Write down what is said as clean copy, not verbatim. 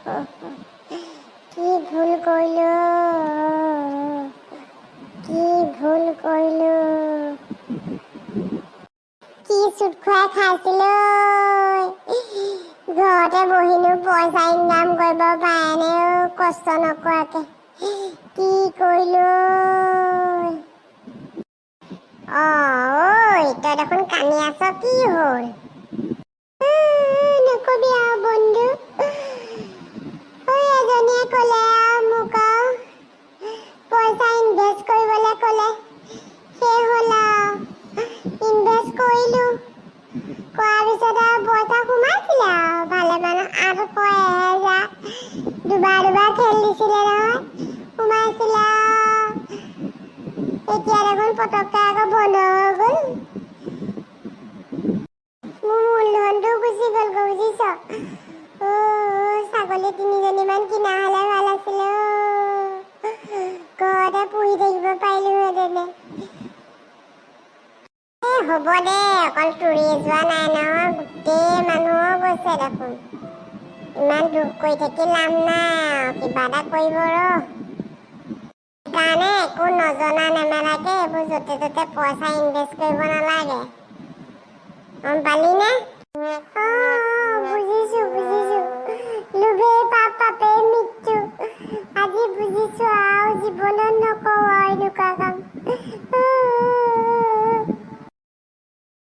কি ভুল কৰিলো, কি ভুল কৰিলো, কি চুট খুৱাই খাইছিলো। ঘৰতে বহিনো পইচা ইনকাম কৰিব পাৰে কষ্ট নকৰাকে। কি কৰিলো। ঐ তই দেখোন কান্দি আছ, কি হ'ল? নকবি আৰু বন্ধু, এজনীয়ে ক'লে মোক পইচা ইনভেষ্ট কৰিবলৈ ক'লে। সেই হ'ল ইনভেষ্ট কৰিলো, কৰাৰ পিছত পইচা সোমাইছিলে ভালেমান 800,000 দুবাৰ খেল দিছিলে নহয়, সোমাইছিলে। এতিয়া দেখোন পটককে আকৌ বন্ধ হৈ গ'ল। মোৰ মূলধনটো গুচি গ'ল, বুজিছ? ছাগলী 3জনীমান কিনা হ'লে ভাল আছিলে। ঘৰতে পুহি থাকিব পাৰিলোহেঁতেনে। হ'ব দে, অকল তোৰে যোৱা নাই নহয়, গোটেই মানুহৰ গৈছে দেখোন। ইমান দুখ কৰি থাকি লাভ নাই, কিবা এটা কৰিব ৰ। সেইকাৰণে একো নজনা নেমেলাকে এইবোৰ য'তে ত'তে পইচা ইনভেষ্ট কৰিব নালাগে, গম পালি নে?